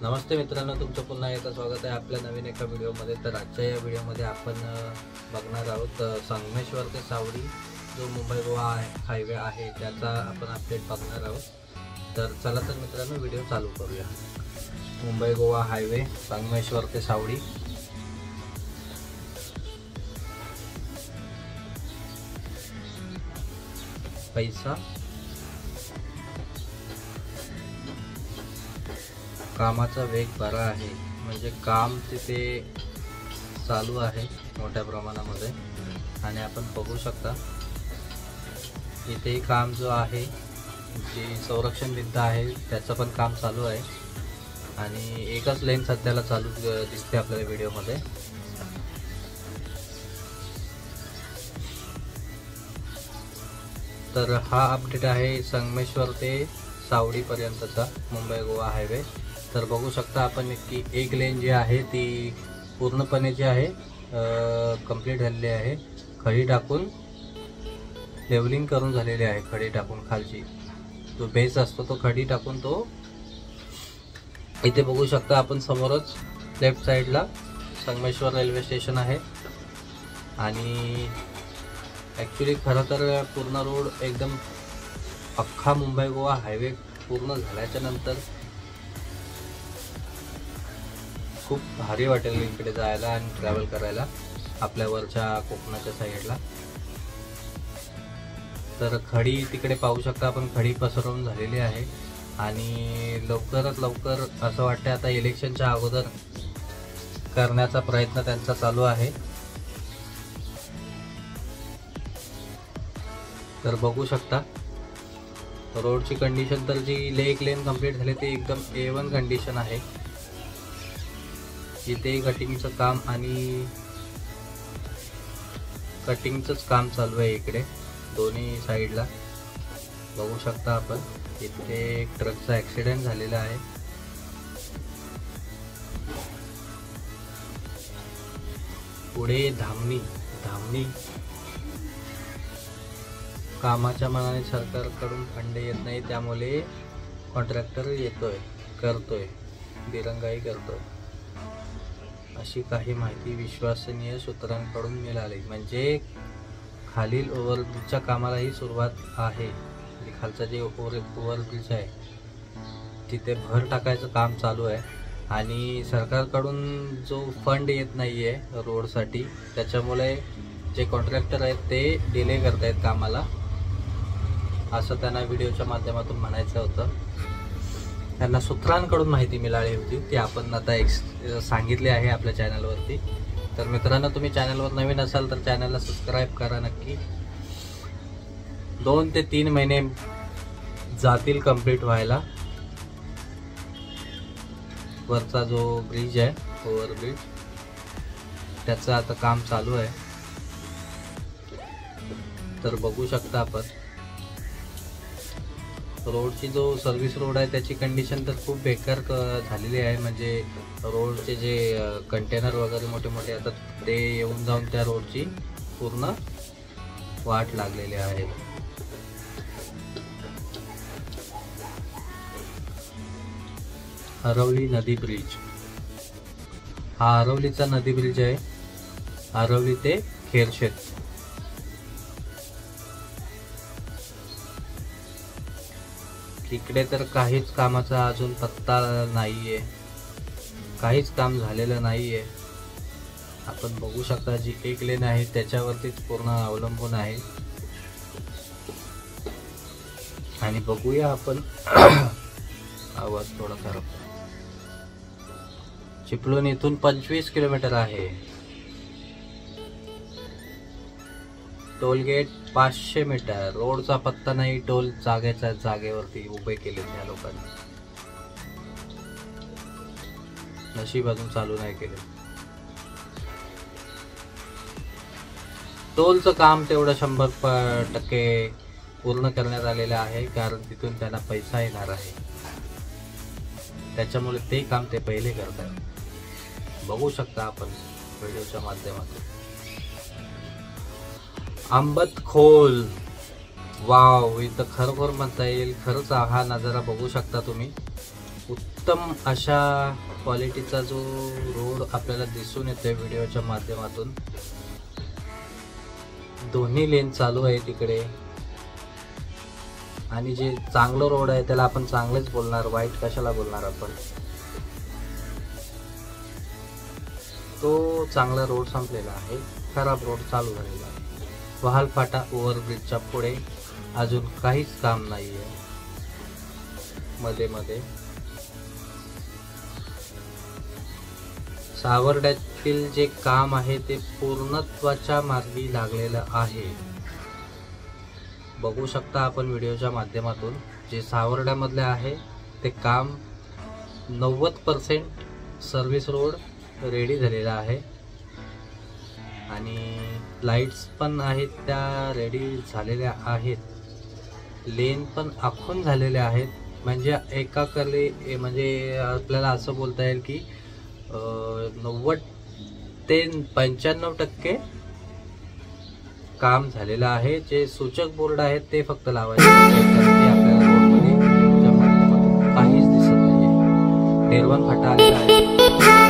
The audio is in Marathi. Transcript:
नमस्ते मित्रांनो, तुमचं पुन्हा एकदा स्वागत आहे आपल्या नवीन एका व्हिडिओमध्ये। तर आजच्या या व्हिडिओमध्ये आपण बघणार आहोत संगमेश्वर ते सावडी जो मुंबई गोवा हायवे आहे त्याचा आपण अपडेट बघणार आहोत। तर चला तर मित्रांनो व्हिडिओ चालू करूया। मुंबई गोवा हायवे संगमेश्वर ते सावडी। पैसा कामाचा वेग बरा आहे, म्हणजे काम तिथे चालू आहे मोठ्या प्रमाणामध्ये। आणि आपण बघू शकता इथे काम जो आहे जी संरक्षण भिंत आहे त्याचं पण काम चालू आहे आणि एकच लेन सध्याला चालू दिसते आपल्याला व्हिडिओमध्ये। तर हा अपडेट आहे संगमेश्वर ते सावडी पर्यंतचा मुंबई गोवा हायवे। तर बघू शकता आपण की एक लेन जी आहे ती पूर्णपणे जी आहे कंप्लीट झालेली आहे। खडी टाकून लेवलिंग करून झालेली आहे। खडी टाकून खालची जो बेस असतो तो खडी टाकून तो इथे बघू शकता आपण। समोरच लेफ्ट साइडला संगमेश्वर रेल्वे स्टेशन आहे आणि ॲक्च्युली खरं तर पूर्ण रोड एकदम अख्खा मुंबई गोवा हायवे पूर्ण झाल्याच्या नंतर खूप भारी वाटेल इकडे जायला आणि ट्रॅव्हल करायला आपल्या वरच्या कोकणाच्या साईडला। तर खडी तिकडे पाहू शकता आपण, खडी पसरवून झालेली आहे आणि लवकरात लवकर असं वाटतं आता इलेक्शनच्या अगोदर करण्याचा प्रयत्न त्यांचा चालू आहे। तर बघू शकता रोडची कंडिशन तर जी एक लेन कंप्लीट झाली ती एकदम A1 कंडिशन आहे। इथे कटिंगचं काम आणि कटिंगचंच काम चालू आहे इकडे दोन्ही साईडला बघू शकता आपण। इथे एक ट्रकचा ॲक्सिडेंट झालेला आहे। पुढे धामणी कामाच्या मनाने सरकारकडून फंड येत नाही, त्यामुळे कॉन्ट्रॅक्टर करतोय दिरंगाई करतोय, अशी काही माहिती विश्वसनीय सूत्रांकडून मिळाली। म्हणजे खालील ओव्हरब्रिजच्या कामालाही सुरुवात आहे। खालचा जे ओव्हरब्रिज आहे तिथे भर टाकायचं काम चालू आहे आणि सरकारकडून जो फंड येत नाही आहे रोडसाठी, त्याच्यामुळे जे कॉन्ट्रॅक्टर आहेत ते डिले करत आहेत कामाला, असं त्यांना व्हिडिओच्या माध्यमातून म्हणायचं होतं। त्यांना सूत्रांकडून माहिती मिळाली होती ती आपण आता सांगितली आहे आपल्या चॅनलवरती। तर मित्रांनो, तुम्ही चॅनलवर नवीन असाल तर चॅनलला सबस्क्राईब करा नक्की। 2 ते 3 महिने जातील कंप्लीट व्हायला। वरचा जो ब्रिज आहे ओव्हरब्रिज त्याचं आता काम चालू आहे। तर बघू शकता आपण रोडची जो सर्व्हिस रोड आहे त्याची कंडिशन तर खूप बेकार झालेली आहे। म्हणजे रोडचे जे कंटेनर वगैरे मोठे मोठे येतात ते येऊन जाऊन त्या रोडची पूर्ण वाट लागलेली आहे। हरवली नदी ब्रिज, हा हरवलीचा नदी ब्रिज आहे, हरवली ते खेरशेत। इकडे तर काहीच कामाचा अजून पत्ता नाहीये, काहीच काम झालेलं नाहीये। आपण बघू शकता जी एक लेन आहे त्याच्यावरतीच पूर्ण अवलंबून आहे। आणि बघूया आपण आवाज थोडा खराब। चिपळूण इथून 25 किलोमीटर आहे। टोलगेट 500 मीटर, रोडचा पत्ता नाही, टोल जागेवरती उभे केले त्या लोकांनी, नशीब अजून चालू नाही केले। टोलचं काम तेवढं 100% पूर्ण करण्यात आलेलं आहे, कारण तिथून त्यांना पैसा येणार आहे, त्याच्यामुळे ते काम ते पहिले करतात। बघू शकता आपण व्हिडिओच्या माध्यमातून। आंबतखोल, वाव, इथं खरोखर म्हणता येईल खरंच हा नजारा बघू शकता तुम्ही। उत्तम अशा क्वालिटीचा जो रोड आपल्याला दिसून येतोय व्हिडिओच्या माध्यमातून. दोन्ही लेन चालू आहे तिकडे, आणि जे चांगलं रोड आहे त्याला आपण चांगलेच बोलणार, वाईट कशाला बोलणार आपण. तो चांगला रोड संपलेला आहे, खराब रोड चालू झालेला आहे. वहालफाटा ओव्हरब्रिजच्या पुढे अजून काहीच काम नाही आहे. मध्ये मध्ये सावर्ड्यातील जे काम आहे ते पूर्णत्वाच्या मार्गी लागलेलं आहे. बघू शकता आपण व्हिडिओच्या माध्यमातून. जे सावर्ड्यामधले आहे ते काम 90% सर्व्हिस रोड रेडी झालेला आहे, आणि लाईट्स पण आहेत त्या रेडी झालेल्या आहेत. लेन पण आखून झालेले आहेत. म्हणजे एकाकडे म्हणजे आपल्याला असं बोलता येईल की 90 ते 95% काम झालेलं आहे. जे सूचक बोर्ड आहेत ते फक्त लावायचे आपल्याला रोडमध्ये काहीच दिसत नाहीये. निर्वाण फाटा आलेला आहे.